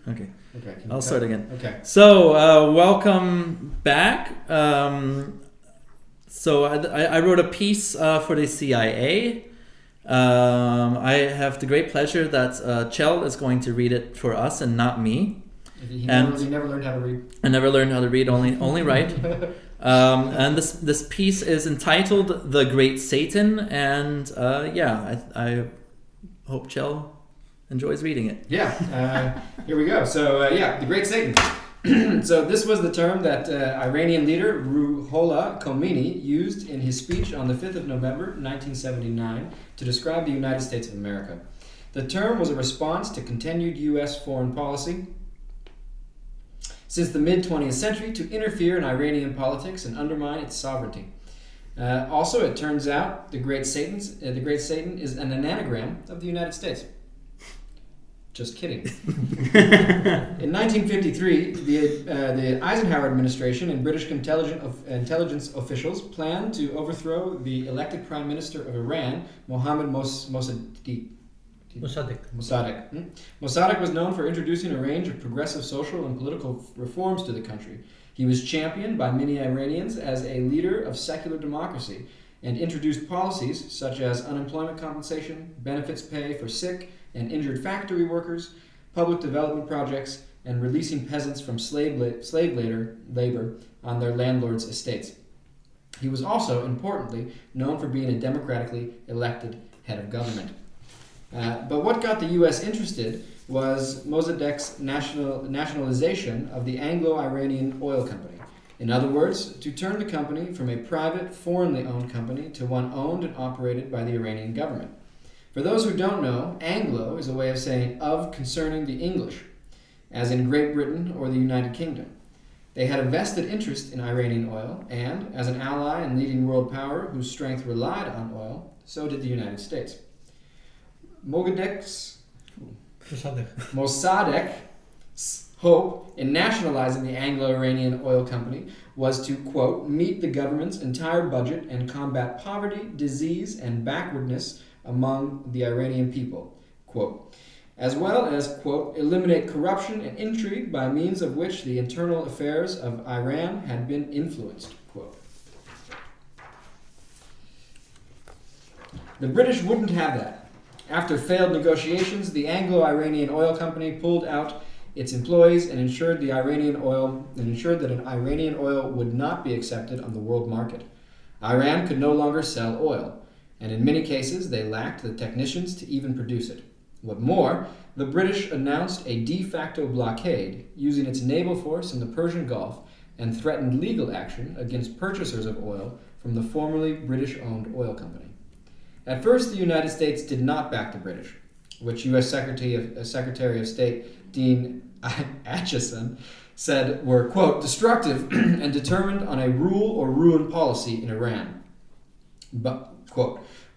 Okay. Okay. I'll start again. Okay. So, welcome back. So I wrote a piece for the CIA. I have the great pleasure that Chell is going to read it for us and not me. He never learned how to read. I never learned how to read, only write. And this piece is entitled "The Great Satan," and I hope Chell enjoys reading it. Yeah, here we go. So, the Great Satan. So this was the term that Iranian leader Ruhollah Khomeini used in his speech on the 5th of November, 1979, to describe the United States of America. The term was a response to continued U.S. foreign policy since the mid-20th century to interfere in Iranian politics and undermine its sovereignty. Also, it turns out the Great Satan is an anagram of the United States. Just kidding. In 1953, the Eisenhower administration and British intelligence officials planned to overthrow the elected prime minister of Iran, Mohammad Mossadegh. Mossadegh was known for introducing a range of progressive social and political reforms to the country. He was championed by many Iranians as a leader of secular democracy and introduced policies such as unemployment compensation, benefits pay for sick and injured factory workers, public development projects, and releasing peasants from slave labor on their landlords' estates. He was also, importantly, known for being a democratically elected head of government. But what got the U.S. interested was Mossadegh's nationalization of the Anglo-Iranian Oil Company. In other words, to turn the company from a private, foreignly owned company to one owned and operated by the Iranian government. For those who don't know, Anglo is a way of saying of concerning the English, as in Great Britain or the United Kingdom. They had a vested interest in Iranian oil, and as an ally and leading world power whose strength relied on oil, so did the United States. Mossadegh's hope in nationalizing the Anglo-Iranian Oil Company was to, quote, meet the government's entire budget and combat poverty, disease, and backwardness among the Iranian people, quote, as well as, quote, eliminate corruption and intrigue by means of which the internal affairs of Iran had been influenced, quote. The British wouldn't have that. After failed negotiations, the Anglo-Iranian Oil Company pulled out its employees and ensured that Iranian oil would not be accepted on the world market. Iran could no longer sell oil, and in many cases they lacked the technicians to even produce it. What more, the British announced a de facto blockade using its naval force in the Persian Gulf and threatened legal action against purchasers of oil from the formerly British-owned oil company. At first, the United States did not back the British, which U.S. Secretary of State Dean Acheson said were, quote, destructive and determined on a rule or ruin policy in Iran. But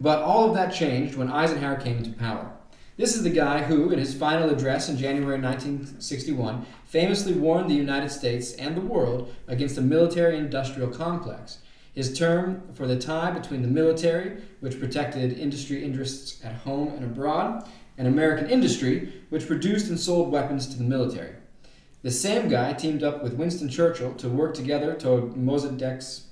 all of that changed when Eisenhower came into power. This is the guy who, in his final address in January 1961, famously warned the United States and the world against a military-industrial complex. His term for the tie between the military, which protected industry interests at home and abroad, and American industry, which produced and sold weapons to the military. The same guy teamed up with Winston Churchill to work together toward Mossadegh's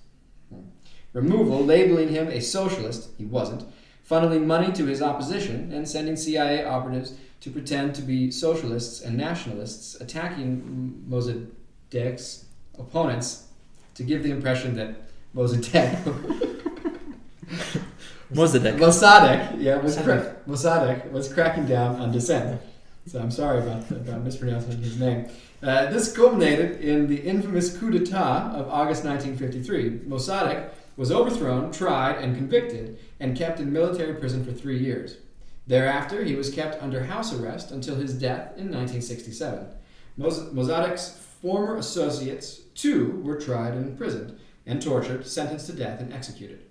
removal, labeling him a socialist, he wasn't, funneling money to his opposition, and sending CIA operatives to pretend to be socialists and nationalists, attacking Mossadegh's opponents to give the impression that Mossadegh was cracking down on dissent. So I'm sorry about mispronouncing his name. This culminated in the infamous coup d'etat of August 1953. Mossadegh was overthrown, tried, and convicted, and kept in military prison for 3 years. Thereafter, he was kept under house arrest until his death in 1967. Mossadegh's former associates, too, were tried and imprisoned, and tortured, sentenced to death, and executed.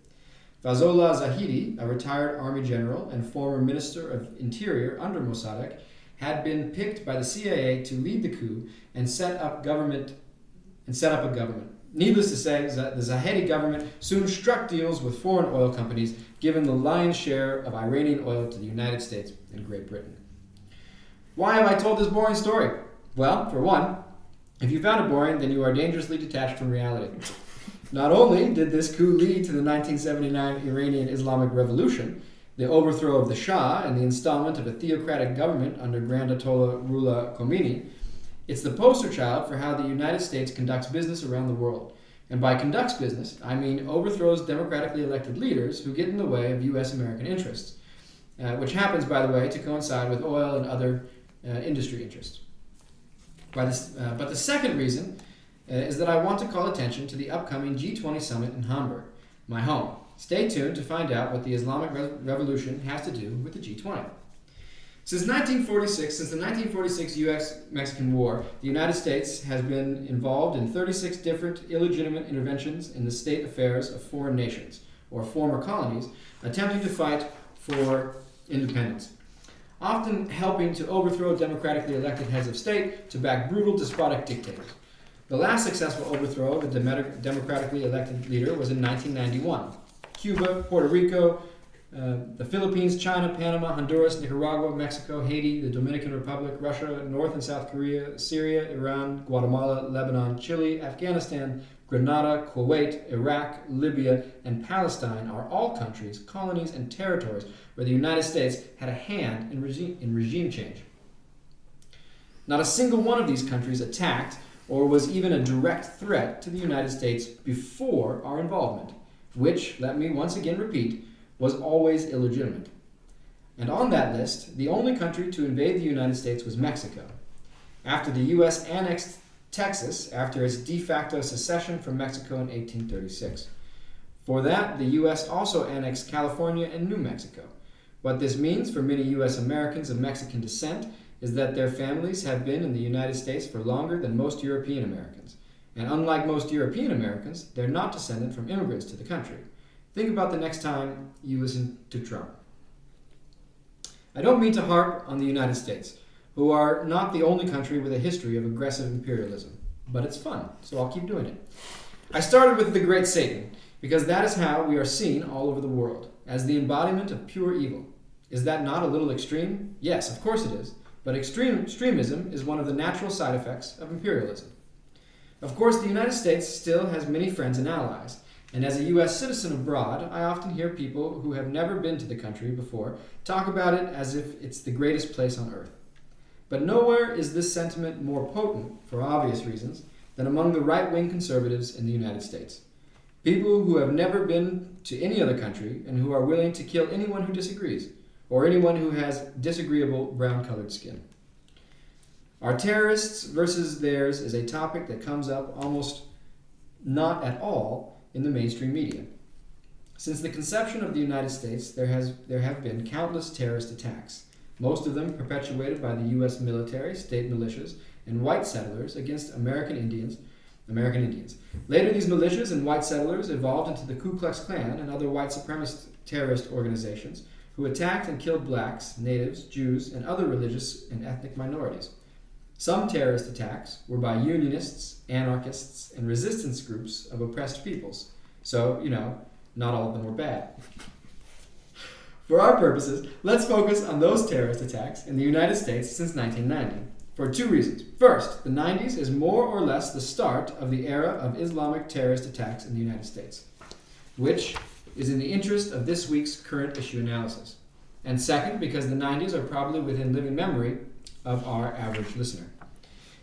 Fazollah Zahidi, a retired army general and former minister of interior under Mossadegh, had been picked by the CIA to lead the coup and set up a government. Needless to say, the Zahedi government soon struck deals with foreign oil companies, giving the lion's share of Iranian oil to the United States and Great Britain. Why have I told this boring story? Well, for one, if you found it boring, then you are dangerously detached from reality. Not only did this coup lead to the 1979 Iranian Islamic Revolution, the overthrow of the Shah, and the installment of a theocratic government under Grand Ayatollah Ruhollah Khomeini, it's the poster child for how the United States conducts business around the world. And by conducts business, I mean overthrows democratically elected leaders who get in the way of U.S. American interests, which happens, by the way, to coincide with oil and other industry interests. But the second reason is that I want to call attention to the upcoming G20 summit in Hamburg, my home. Stay tuned to find out what the Islamic Revolution has to do with the G20. Since the 1946 U.S.-Mexican War, the United States has been involved in 36 different illegitimate interventions in the state affairs of foreign nations, or former colonies, attempting to fight for independence, often helping to overthrow democratically elected heads of state to back brutal despotic dictators. The last successful overthrow of a democratically elected leader was in 1991. Cuba, Puerto Rico, the Philippines, China, Panama, Honduras, Nicaragua, Mexico, Haiti, the Dominican Republic, Russia, North and South Korea, Syria, Iran, Guatemala, Lebanon, Chile, Afghanistan, Grenada, Kuwait, Iraq, Libya, and Palestine are all countries, colonies, and territories where the United States had a hand in regime change. Not a single one of these countries attacked or was even a direct threat to the United States before our involvement, which, let me once again repeat, was always illegitimate. And on that list, the only country to invade the United States was Mexico. After the U.S. annexed Texas after its de facto secession from Mexico in 1836. For that, the U.S. also annexed California and New Mexico. What this means for many U.S. Americans of Mexican descent is that their families have been in the United States for longer than most European Americans. And unlike most European Americans, they're not descended from immigrants to the country. Think about the next time you listen to Trump. I don't mean to harp on the United States, who are not the only country with a history of aggressive imperialism, but it's fun, so I'll keep doing it. I started with the Great Satan, because that is how we are seen all over the world, as the embodiment of pure evil. Is that not a little extreme? Yes, of course it is, but extremism is one of the natural side effects of imperialism. Of course, the United States still has many friends and allies, and as a U.S. citizen abroad, I often hear people who have never been to the country before talk about it as if it's the greatest place on earth. But nowhere is this sentiment more potent, for obvious reasons, than among the right-wing conservatives in the United States. People who have never been to any other country and who are willing to kill anyone who disagrees, or anyone who has disagreeable brown-colored skin. Our terrorists versus theirs is a topic that comes up almost not at all in the mainstream media. Since the conception of the United States, there have been countless terrorist attacks, most of them perpetuated by the U.S. military, state militias, and white settlers against American Indians. Later, these militias and white settlers evolved into the Ku Klux Klan and other white supremacist terrorist organizations who attacked and killed blacks, natives, Jews, and other religious and ethnic minorities. Some terrorist attacks were by unionists, anarchists, and resistance groups of oppressed peoples. So, not all of them were bad. For our purposes, let's focus on those terrorist attacks in the United States since 1990, for two reasons. First, the 90s is more or less the start of the era of Islamic terrorist attacks in the United States, which is in the interest of this week's current issue analysis. And second, because the 90s are probably within living memory of our average listener.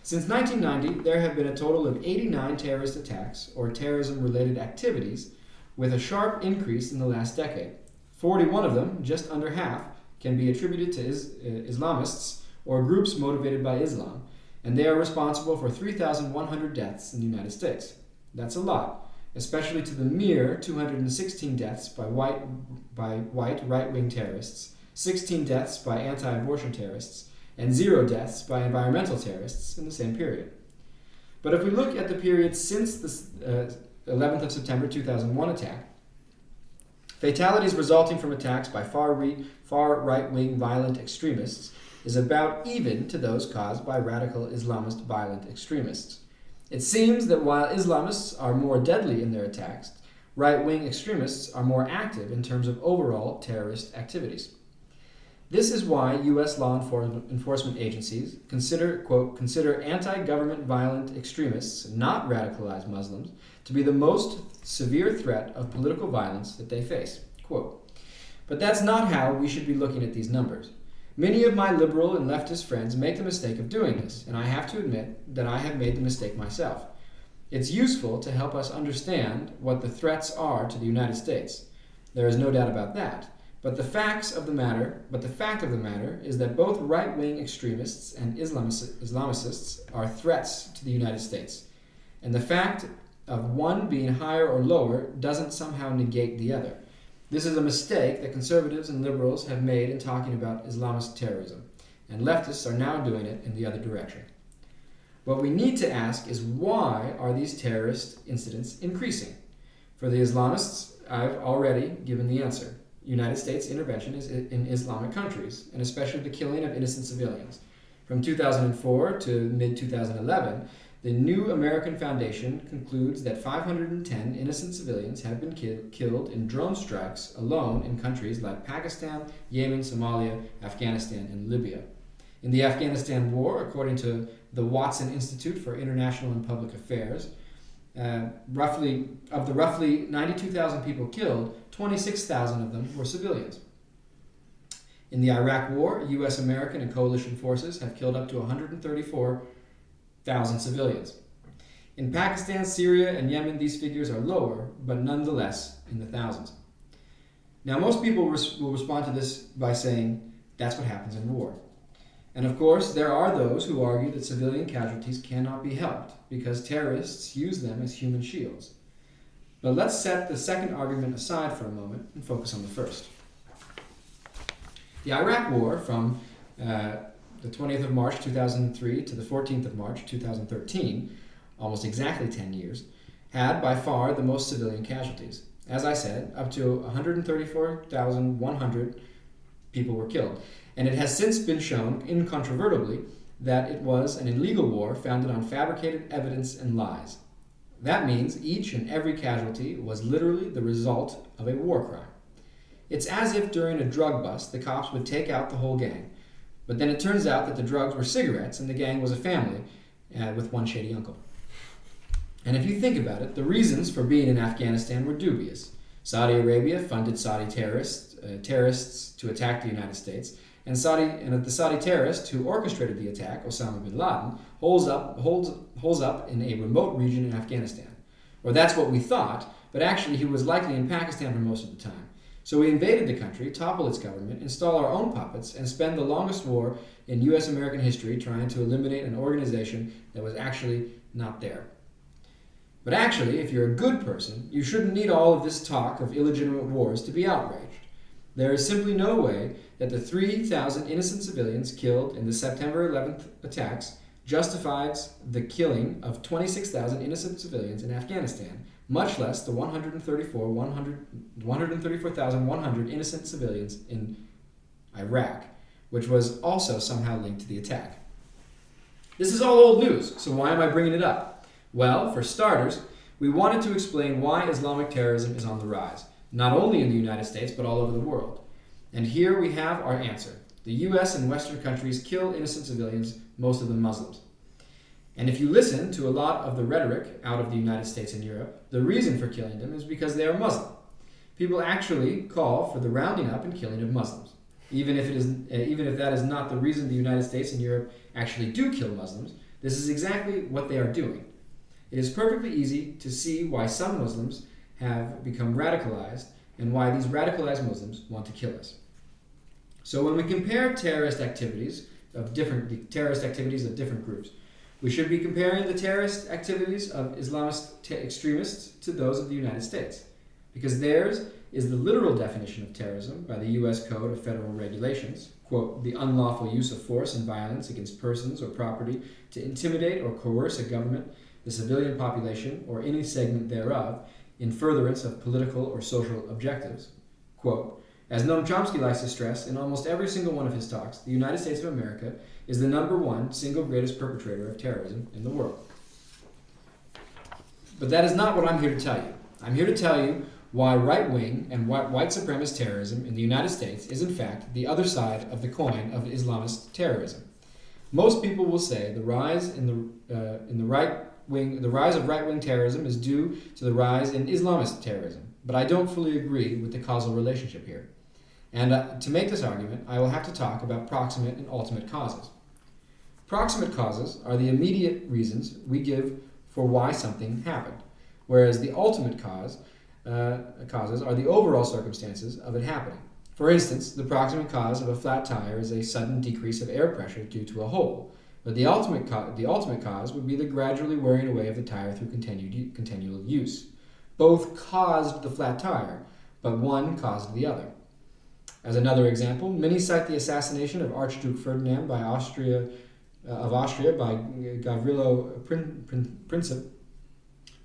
Since 1990, there have been a total of 89 terrorist attacks or terrorism-related activities, with a sharp increase in the last decade. 41 of them, just under half, can be attributed to Islamists or groups motivated by Islam, and they are responsible for 3,100 deaths in the United States. That's a lot, especially to the mere 216 deaths by white right-wing terrorists, 16 deaths by anti-abortion terrorists, and 0 deaths by environmental terrorists in the same period. But if we look at the period since the 11th of September 2001 attack, fatalities resulting from attacks by far right-wing violent extremists is about even to those caused by radical Islamist violent extremists. It seems that while Islamists are more deadly in their attacks, right-wing extremists are more active in terms of overall terrorist activities. This is why U.S. law enforcement agencies consider anti-government violent extremists, not radicalized Muslims, to be the most severe threat of political violence that they face. Quote, but that's not how we should be looking at these numbers. Many of my liberal and leftist friends make the mistake of doing this, and I have to admit that I have made the mistake myself. It's useful to help us understand what the threats are to the United States. There is no doubt about that. But the fact of the matter is that both right-wing extremists and Islamicists are threats to the United States. And the fact of one being higher or lower doesn't somehow negate the other. This is a mistake that conservatives and liberals have made in talking about Islamist terrorism, and leftists are now doing it in the other direction. What we need to ask is, why are these terrorist incidents increasing? For the Islamists, I've already given the answer. United States intervention is in Islamic countries, and especially the killing of innocent civilians. From 2004 to mid-2011, the New American Foundation concludes that 510 innocent civilians have been killed in drone strikes alone in countries like Pakistan, Yemen, Somalia, Afghanistan, and Libya. In the Afghanistan war, according to the Watson Institute for International and Public Affairs, roughly 92,000 people killed, 26,000 of them were civilians. In the Iraq War, U.S., American, and coalition forces have killed up to 134,000 civilians. In Pakistan, Syria, and Yemen, these figures are lower, but nonetheless in the thousands. Now, most people will respond to this by saying, that's what happens in war. And of course, there are those who argue that civilian casualties cannot be helped because terrorists use them as human shields. But let's set the second argument aside for a moment and focus on the first. The Iraq War from the 20th of March 2003 to the 14th of March 2013, almost exactly 10 years, had by far the most civilian casualties. As I said, up to 134,100 people were killed. And it has since been shown, incontrovertibly, that it was an illegal war founded on fabricated evidence and lies. That means each and every casualty was literally the result of a war crime. It's as if during a drug bust, the cops would take out the whole gang. But then it turns out that the drugs were cigarettes and the gang was a family with one shady uncle. And if you think about it, the reasons for being in Afghanistan were dubious. Saudi Arabia funded Saudi terrorists to attack the United States, and the Saudi terrorist who orchestrated the attack, Osama bin Laden, holds up in a remote region in Afghanistan. Or that's what we thought, but actually he was likely in Pakistan for most of the time. So we invaded the country, topple its government, install our own puppets, and spend the longest war in U.S. American history trying to eliminate an organization that was actually not there. But actually, if you're a good person, you shouldn't need all of this talk of illegitimate wars to be outraged. There is simply no way that the 3,000 innocent civilians killed in the September 11th attacks justifies the killing of 26,000 innocent civilians in Afghanistan, much less the 134,100 innocent civilians in Iraq, which was also somehow linked to the attack. This is all old news, so why am I bringing it up? Well, for starters, we wanted to explain why Islamic terrorism is on the rise, not only in the United States, but all over the world. And here we have our answer. The U.S. and Western countries kill innocent civilians, most of them Muslims. And if you listen to a lot of the rhetoric out of the United States and Europe, the reason for killing them is because they are Muslim. People actually call for the rounding up and killing of Muslims. Even if that is not the reason the United States and Europe actually do kill Muslims, this is exactly what they are doing. It is perfectly easy to see why some Muslims have become radicalized and why these radicalized Muslims want to kill us. So when we compare terrorist activities of different groups, we should be comparing the terrorist activities of Islamist extremists to those of the United States, because theirs is the literal definition of terrorism by the U.S. Code of Federal Regulations, quote, the unlawful use of force and violence against persons or property to intimidate or coerce a government, the civilian population, or any segment thereof, in furtherance of political or social objectives. Quote, as Noam Chomsky likes to stress in almost every single one of his talks, the United States of America is the #1 single greatest perpetrator of terrorism in the world. But that is not what I'm here to tell you. I'm here to tell you why right-wing and white supremacist terrorism in the United States is in fact the other side of the coin of Islamist terrorism. Most people will say the rise the rise of right-wing terrorism is due to the rise in Islamist terrorism, but I don't fully agree with the causal relationship here. And to make this argument, I will have to talk about proximate and ultimate causes. Proximate causes are the immediate reasons we give for why something happened, whereas the ultimate causes are the overall circumstances of it happening. For instance, the proximate cause of a flat tire is a sudden decrease of air pressure due to a hole, but the ultimate cause would be the gradually wearing away of the tire through continual use. Both caused the flat tire, but one caused the other. As another example, many cite the assassination of Archduke Ferdinand of Austria by Gavrilo Princip.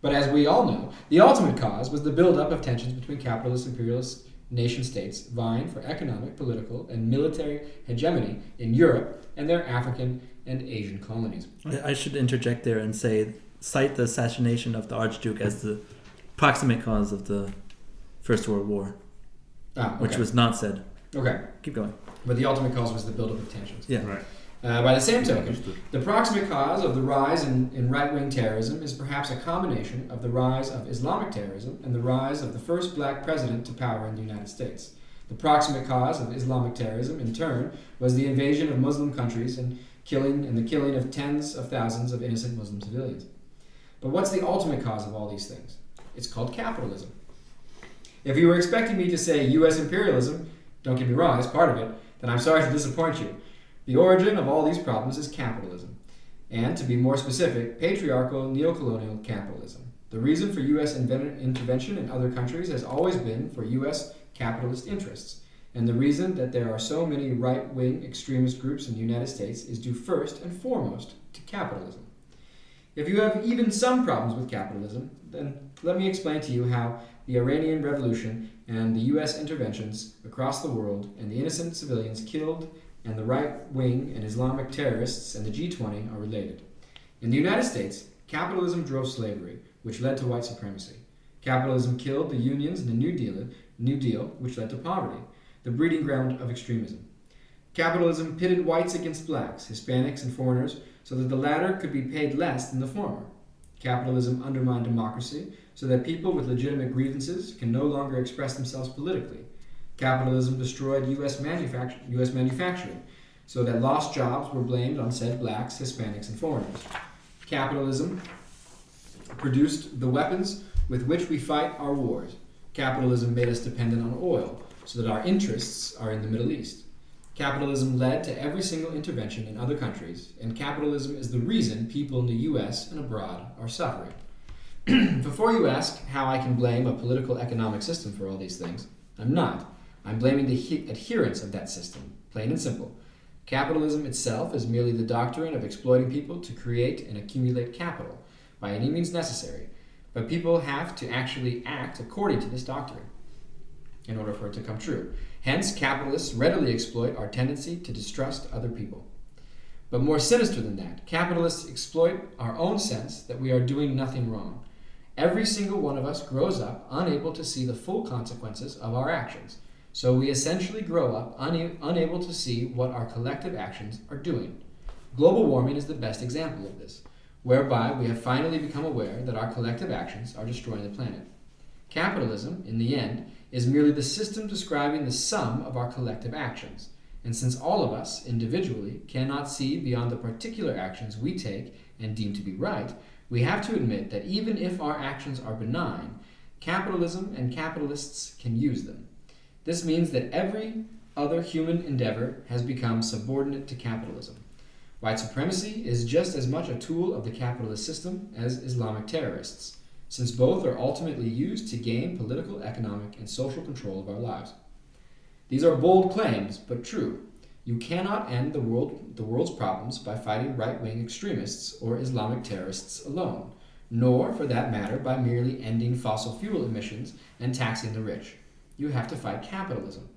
But as we all know, the ultimate cause was the buildup of tensions between capitalist imperialist nation-states vying for economic, political, and military hegemony in Europe and their African and Asian colonies. I should interject there and cite the assassination of the Archduke as the proximate cause of the First World War, which was not said. Okay. Keep going. But the ultimate cause was the buildup of tensions. Yeah. Right. By the same token, the proximate cause of the rise in right-wing terrorism is perhaps a combination of the rise of Islamic terrorism and the rise of the first black president to power in the United States. The proximate cause of Islamic terrorism, in turn, was the invasion of Muslim countries and the killing of tens of thousands of innocent Muslim civilians. But what's the ultimate cause of all these things? It's called capitalism. If you were expecting me to say U.S. imperialism, don't get me wrong, it's part of it, then I'm sorry to disappoint you. The origin of all these problems is capitalism, and to be more specific, patriarchal neocolonial capitalism. The reason for U.S. intervention in other countries has always been for U.S. capitalist interests, and the reason that there are so many right-wing extremist groups in the United States is due first and foremost to capitalism. If you have even some problems with capitalism, then let me explain to you how the Iranian Revolution and the U.S. interventions across the world and the innocent civilians killed and the right-wing and Islamic terrorists and the G20 are related. In the United States, capitalism drove slavery, which led to white supremacy. Capitalism killed the unions and the New Deal, which led to poverty, the breeding ground of extremism. Capitalism pitted whites against blacks, Hispanics, and foreigners so that the latter could be paid less than the former. Capitalism undermined democracy so that people with legitimate grievances can no longer express themselves politically. Capitalism destroyed U.S. manufacturing so that lost jobs were blamed on said blacks, Hispanics, and foreigners. Capitalism produced the weapons with which we fight our wars. Capitalism made us dependent on oil so that our interests are in the Middle East. Capitalism led to every single intervention in other countries, and capitalism is the reason people in the U.S. and abroad are suffering. Before you ask how I can blame a political economic system for all these things, I'm not. I'm blaming the adherents of that system, plain and simple. Capitalism itself is merely the doctrine of exploiting people to create and accumulate capital by any means necessary, but people have to actually act according to this doctrine in order for it to come true. Hence, capitalists readily exploit our tendency to distrust other people. But more sinister than that, capitalists exploit our own sense that we are doing nothing wrong. Every single one of us grows up unable to see the full consequences of our actions. So we essentially grow up unable to see what our collective actions are doing. Global warming is the best example of this, whereby we have finally become aware that our collective actions are destroying the planet. Capitalism, in the end, is merely the system describing the sum of our collective actions. And since all of us, individually, cannot see beyond the particular actions we take and deem to be right, we have to admit that even if our actions are benign, capitalism and capitalists can use them. This means that every other human endeavor has become subordinate to capitalism. White supremacy is just as much a tool of the capitalist system as Islamic terrorists, since both are ultimately used to gain political, economic, and social control of our lives. These are bold claims, but true. You cannot end the world's problems by fighting right-wing extremists or Islamic terrorists alone, nor, for that matter, by merely ending fossil fuel emissions and taxing the rich. You have to fight capitalism,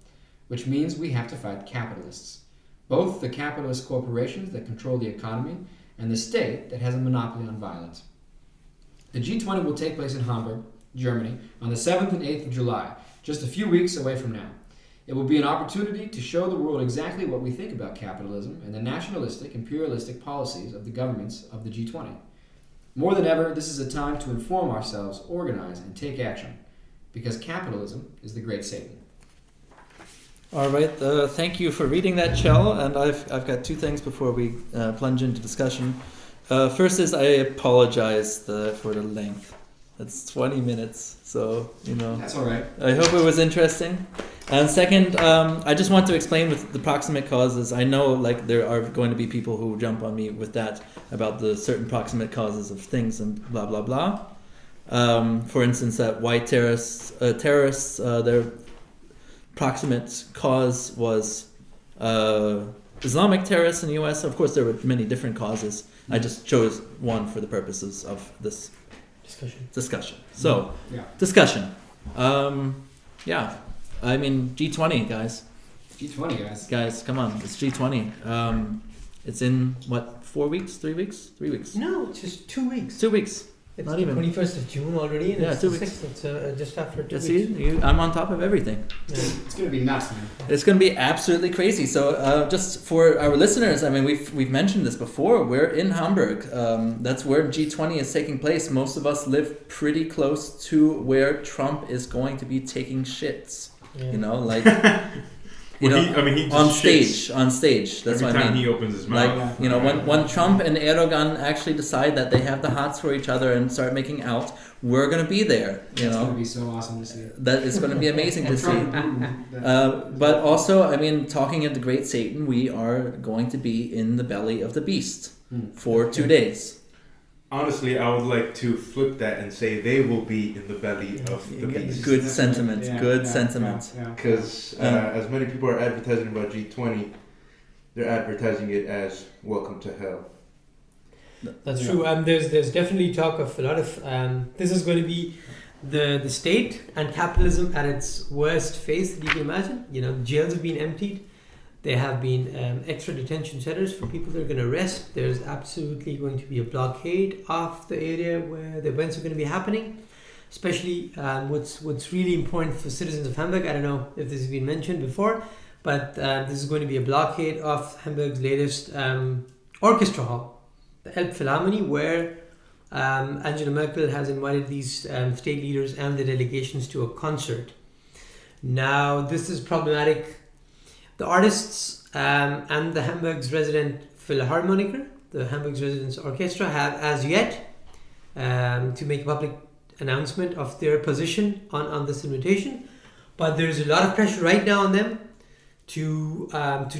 which means we have to fight capitalists, both the capitalist corporations that control the economy and the state that has a monopoly on violence. The G20 will take place in Hamburg Germany, on the 7th and 8th of July, just a few weeks away from now. It will be an opportunity to show the world exactly what we think about capitalism and the nationalistic, imperialistic policies of the governments of the G20. More than ever, this is a time to inform ourselves, organize, and take action, because capitalism is the great Satan. All right, thank you for reading that, Chell. And I've got two things before we plunge into discussion. First is I apologize for the length. It's 20 minutes, so, That's all right. I hope it was interesting. And second, I just want to explain with the proximate causes. I know there are going to be people who jump on me with that about the certain proximate causes of things and blah, blah, blah. For instance, that white terrorists, their proximate cause was Islamic terrorists in the US. Of course, there were many different causes. I just chose one for the purposes of this discussion. So, discussion. Yeah, I mean, G20, guys. G20, guys. Guys, come on, it's G20. It's in, 4 weeks? 3 weeks? 3 weeks. No, it's just 2 weeks. 2 weeks. It's Not the even. 21st of June already, and Yeah, it's 2 the weeks. 6th. It's just after 2 weeks. See, I'm on top of everything. Yeah. It's going to be nuts, man. It's going to be absolutely crazy. So, just for our listeners, I mean, we've mentioned this before. We're in Hamburg. That's where G20 is taking place. Most of us live pretty close to where Trump is going to be taking shits. Yeah. He just on stage. That's every what I time mean. he opens his mouth. When Trump and Erdogan actually decide that they have the hots for each other and start making out, we're gonna be there. It's going to be so awesome to see. That is going to be amazing to see. Trump, But also, I mean, talking of the great Satan, we are going to be in the belly of the beast for 2 days. Honestly, I would like to flip that and say they will be in the belly of the beast. Good sentiment. Good sentiment. Because as many people are advertising about G20, they're advertising it as welcome to hell. That's true. There's definitely talk of a lot of this is going to be the state and capitalism at its worst phase that you can imagine. Jails have been emptied. There have been extra detention centers for people they're going to arrest. There's absolutely going to be a blockade of the area where the events are going to be happening. Especially what's really important for citizens of Hamburg. I don't know if this has been mentioned before, but this is going to be a blockade of Hamburg's latest orchestra hall, the Elbphilharmonie, where Angela Merkel has invited these state leaders and the delegations to a concert. Now, this is problematic. The artists and the Hamburg's resident Philharmoniker, the Hamburg's residents orchestra, have as yet to make a public announcement of their position on this invitation. But there's a lot of pressure right now on them to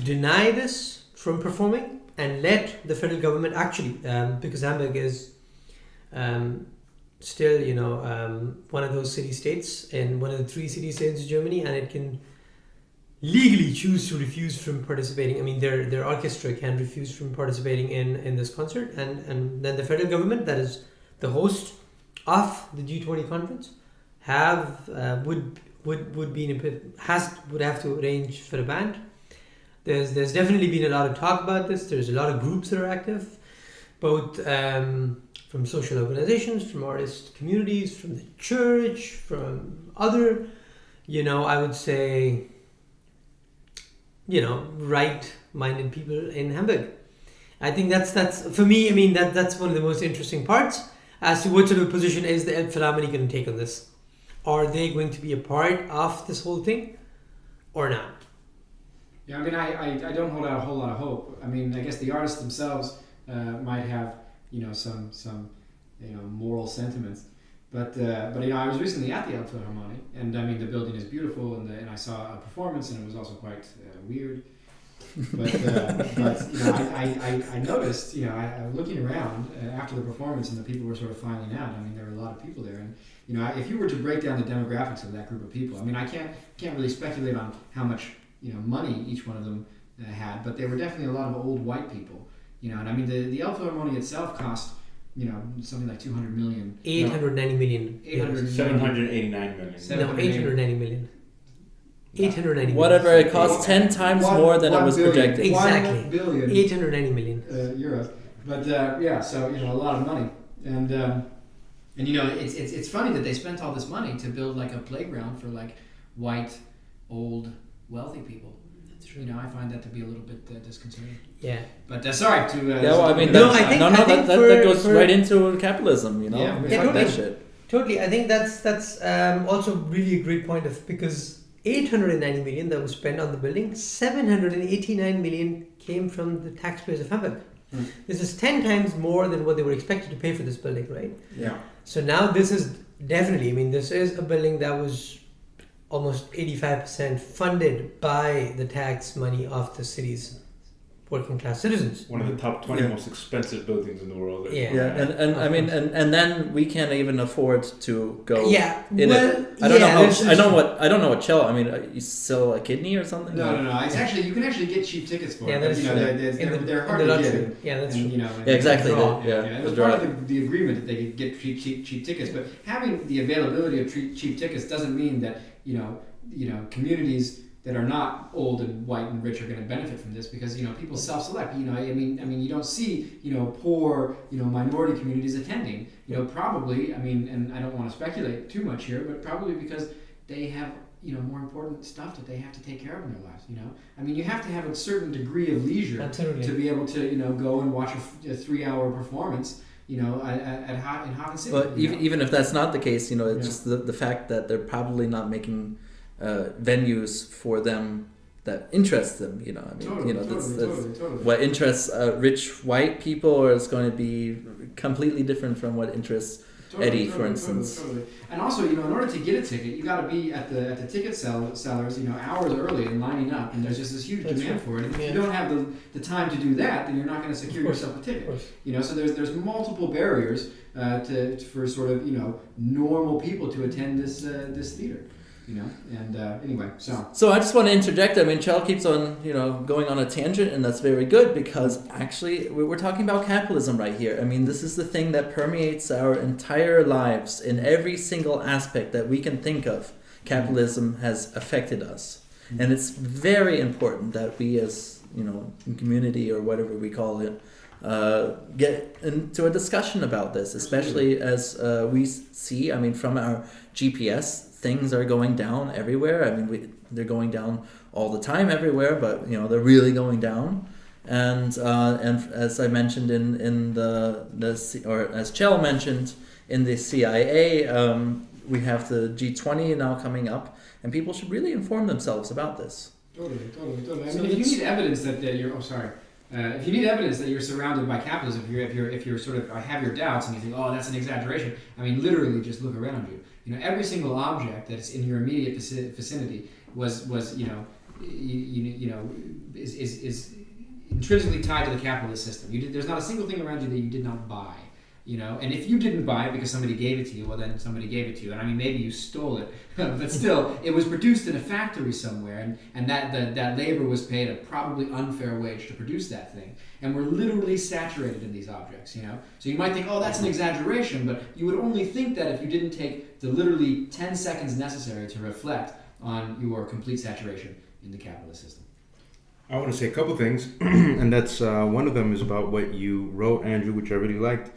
deny this from performing and let the federal government actually, because Hamburg is still, one of those city-states and one of the 3 city-states in Germany, and it can legally choose to refuse from participating. I mean, their orchestra can refuse from participating in this concert, and then the federal government, that is the host of the G20 conference, would have to arrange for a band. There's definitely been a lot of talk about this. There's a lot of groups that are active, both from social organizations, from artist communities, from the church, from other, I would say, right-minded people in Hamburg. I think that's for me. I mean, that's one of the most interesting parts as to what sort of position is the Elbphilharmonie going to take on this. Are they going to be a part of this whole thing, or not? Yeah, I mean, I don't hold out a whole lot of hope. I mean, I guess the artists themselves might have some moral sentiments. But I was recently at the Elbphilharmonie, and I mean the building is beautiful, and I saw a performance, and it was also quite weird. But I noticed, I looking around after the performance, and the people were sort of filing out. I mean, there were a lot of people there, and if you were to break down the demographics of that group of people, I mean, I can't really speculate on how much money each one of them had, but there were definitely a lot of old white people, and I mean the Elbphilharmonie itself cost. Something like 200 million. 890 million. 789 million. No, 890 million. 890 million. Whatever, it costs 10 times more than it was projected. Exactly. 1 billion 890 million. euros. But so a lot of money. And And it's funny that they spent all this money to build like a playground for like white, old, wealthy people. That's true. I find that to be a little bit disconcerting. Yeah. But sorry to. Yeah, well, I mean, I think that goes right into capitalism. Yeah, fuck totally. that shit. Totally. I think that's also really a great point because 890 million that was spent on the building, 789 million came from the taxpayers of Hamburg. This is 10 times more than what they were expected to pay for this building, right? Yeah. So now this is definitely, this is a building that was almost 85% funded by the tax money of the city's working class citizens. One of the top 20 most expensive buildings in the world. Yeah. And I mean, and then we can't even afford to go. Yeah. In well, it. I don't know. this is- I don't know what Chell. I mean, you sell a kidney or something? No. It's actually you can actually get cheap tickets for Yeah, it. that's But, true. they're hard in the to lottery. get. Yeah, that's And, true. Yeah, exactly. It was the part draw. of the agreement that they could get cheap tickets, but having the availability of cheap tickets doesn't mean that communities that are not old and white and rich are going to benefit from this because people self-select. I mean you don't see poor minority communities attending. Probably. And I don't want to speculate too much here, but probably because they have more important stuff that they have to take care of in their lives. You have to have a certain degree of leisure Absolutely. to be able to go and watch a 3-hour performance. In Hafen City. But even if that's not the case, it's just the fact that they're probably not making venues for them that interest them. Totally. What interests rich white people or is going to be completely different from what interests Eddie, for instance. Totally. And also, in order to get a ticket, you got to be at the ticket sellers, hours early and lining up, and there's just this huge demand for it. And if you don't have the time to do that, then you're not going to secure yourself a ticket. So there's multiple barriers for sort of normal people to attend this theater. Anyway, So I just want to interject. I mean, Chell keeps on, going on a tangent, and that's very good because actually we're talking about capitalism right here. I mean, this is the thing that permeates our entire lives in every single aspect that we can think of. Capitalism has affected us, and it's very important that we, as community or whatever we call it, get into a discussion about this, especially as we see. I mean, from our GPS. Things are going down everywhere. I mean, they're going down all the time everywhere, but they're really going down. And as I mentioned in or as Chell mentioned in the CIA, we have the G20 now coming up, and people should really inform themselves about this. Totally. I mean, if you need evidence that you're, if you need evidence that you're surrounded by capitalism, if you're sort of have your doubts and you think, that's an exaggeration. I mean, literally, just look around you. Every single object that's in your immediate vicinity was is intrinsically tied to the capitalist system. There's not a single thing around you that you did not buy. And if you didn't buy it because somebody gave it to you, well, then somebody gave it to you. And maybe you stole it, but still, it was produced in a factory somewhere, and that labor was paid a probably unfair wage to produce that thing. And we're literally saturated in these objects, So you might think, that's an exaggeration, but you would only think that if you didn't take the literally 10 seconds necessary to reflect on your complete saturation in the capitalist system. I want to say a couple things, and that's one of them is about what you wrote, Andrew, which I really liked.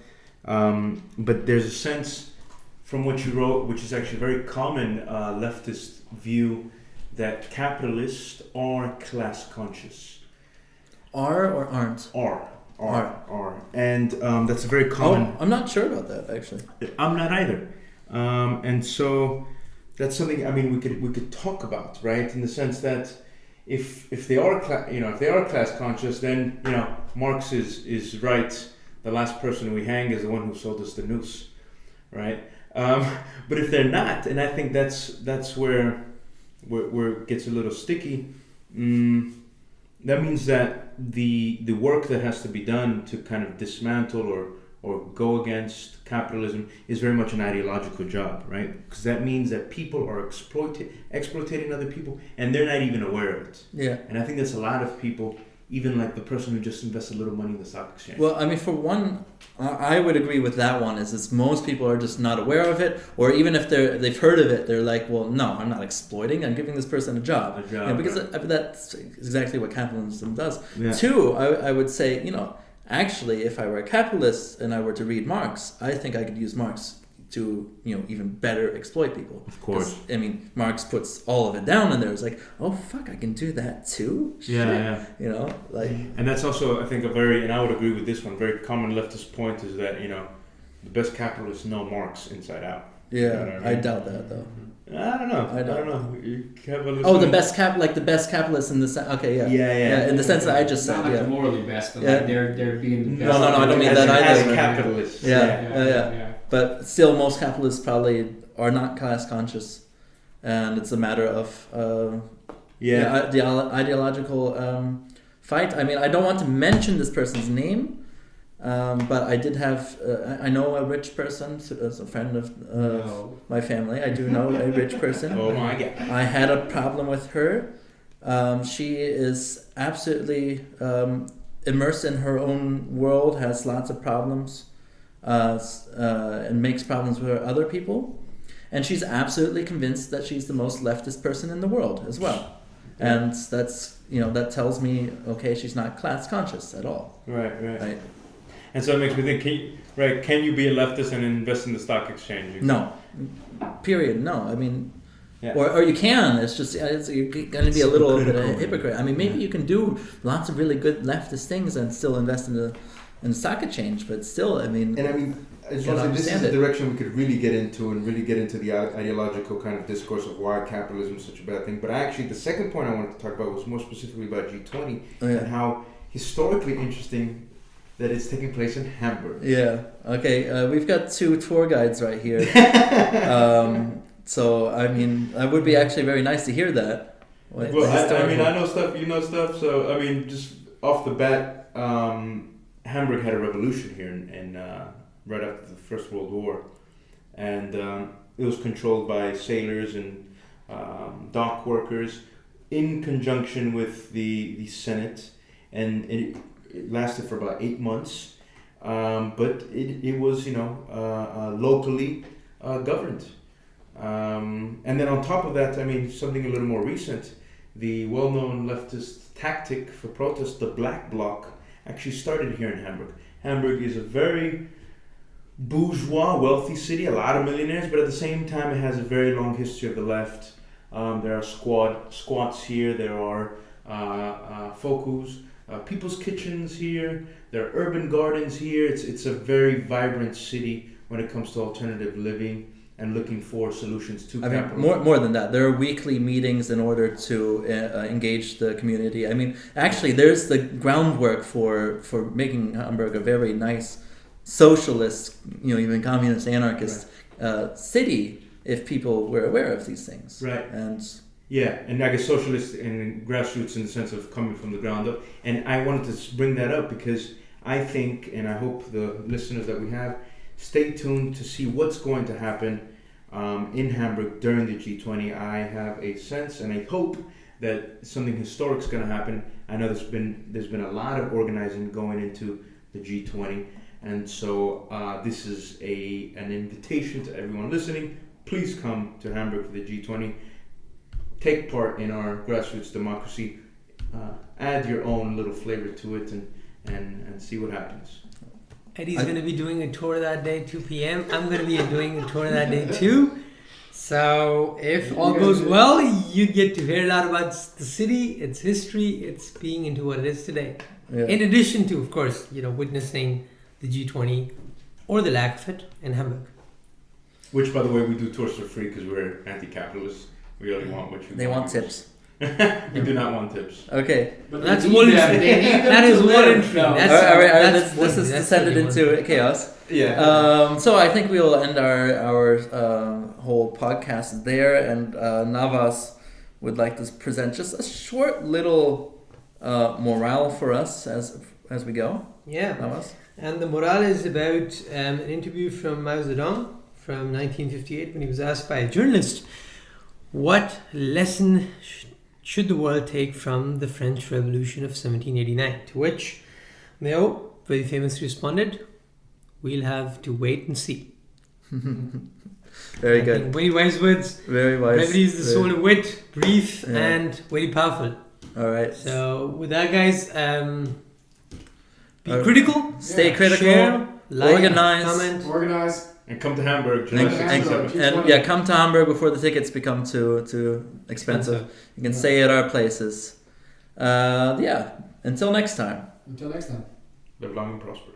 But there's a sense from what you wrote, which is actually a very common leftist view, that capitalists are class conscious. Are or aren't? Are. And that's a very common... I'm not sure about that, actually. I'm not either. And so that's something, we could talk about, right? In the sense that if they are class conscious, then, Marx is right. The last person we hang is the one who sold us the noose, right? But if they're not, and I think that's where it gets a little sticky. That means that the work that has to be done to kind of dismantle or go against capitalism is very much an ideological job, right? Because that means that people are exploiting other people, and they're not even aware of it. Yeah. And I think that's a lot of people. Even like the person who just invests a little money in the stock exchange. Well, for one, I would agree with that one. Is most people are just not aware of it, or even if they've heard of it, they're like, well, no, I'm not exploiting. I'm giving this person a job. Because that's exactly what capitalism does. Yeah. Two, I would say, actually, if I were a capitalist and I were to read Marx, I think I could use Marx to even better exploit people. Of course. 'Cause, I mean, Marx puts all of it down, and there's like, oh fuck, I can do that too. Yeah. Like. And that's also, I think, and I would agree with this one, very common leftist point is that, the best capitalists know Marx inside out. Yeah, You know what I mean? I doubt that though. I don't know. I don't know. You have a Oh, the best capitalists in the sense. Okay, yeah. Yeah. In the sense that I just said. Not like Yeah. the morally best, but Yeah. like they're being the No, best. I don't mean as, that either. As capitalists. Yeah. But still, most capitalists probably are not class conscious, and it's a matter of ideological fight. I mean, I don't want to mention this person's name. But I did have, I know a rich person as a friend of my family. I do know a rich person. Oh my God. I had a problem with her. She is absolutely immersed in her own world, has lots of problems, and makes problems with other people. And she's absolutely convinced that she's the most leftist person in the world as well. And that's, that tells me, okay, she's not class conscious at all. Right. And so it makes me think, can you be a leftist and invest in the stock exchange? No. Period. No. I mean, yeah. or you can. It's just you're going to be a little bit of a hypocrite. I mean, maybe you can do lots of really good leftist things and still invest in the stock exchange, but still, I mean. And I mean, as well as this is the direction we could really get into, and really get into the ideological kind of discourse of why capitalism is such a bad thing. But actually, the second point I wanted to talk about was more specifically about G20 and how historically interesting that it's taking place in Hamburg. Yeah. Okay. We've got 2 tour guides right here. So I mean, it would be actually very nice to hear that. Well, I mean, I know stuff. You know stuff. So I mean, just off the bat, Hamburg had a revolution here in right after the First World War, and it was controlled by sailors and dock workers in conjunction with the Senate, and it lasted for about 8 months, but it was locally governed, and then on top of that, I mean, something a little more recent, the well-known leftist tactic for protest, the Black Bloc, actually started here in Hamburg. Hamburg is a very bourgeois, wealthy city, a lot of millionaires, but at the same time it has a very long history of the left. There are squats here, there are focus, people's kitchens here, there are urban gardens here. It's a very vibrant city when it comes to alternative living and looking for solutions to capitalism. More than that, there are weekly meetings in order to engage the community. I mean, actually, there's the groundwork for making Hamburg a very nice socialist, even communist, anarchist city, if people were aware of these things. Right. And I guess socialist and grassroots in the sense of coming from the ground up. And I wanted to bring that up because I think, and I hope the listeners that we have, stay tuned to see what's going to happen in Hamburg during the G20. I have a sense and I hope that something historic is going to happen. I know there's been a lot of organizing going into the G20, and so this is an invitation to everyone listening. Please come to Hamburg for the G20. Take part in our grassroots democracy. Add your own little flavor to it, and see what happens. Eddie's going to be doing a tour that day, 2 p.m. I'm going to be doing a tour that day too. So if all goes well, you get to hear a lot about the city, its history, its being into what it is today. Yeah. In addition to, of course, witnessing the G20 or the lack of it in Hamburg. Which, by the way, we do tours for free because we're anti-capitalists. We only want what you They want tips. We do not want tips. Okay. But that's one entry. That is one entry. All right. Let's just descend it into chaos. Yeah. So I think we will end our whole podcast there, and Navas would like to present just a short little morale for us as we go. Yeah. Navas. And the morale is about an interview from Mao Zedong from 1958 when he was asked by a journalist, what lesson should the world take from the French Revolution of 1789? To which Mao very famously responded, we'll have to wait and see. Very good. Very wise words. Very wise. Brevity is the soul of wit, brief, and very powerful. All right. So with that, guys, be critical. Stay critical. Share, like, organize, comment. Organize. And come to Hamburg. and, July Hamburg. 27th. and yeah, come to Hamburg before the tickets become too expensive. You can stay at our places. Yeah. Until next time. Until next time. Live long and prosper.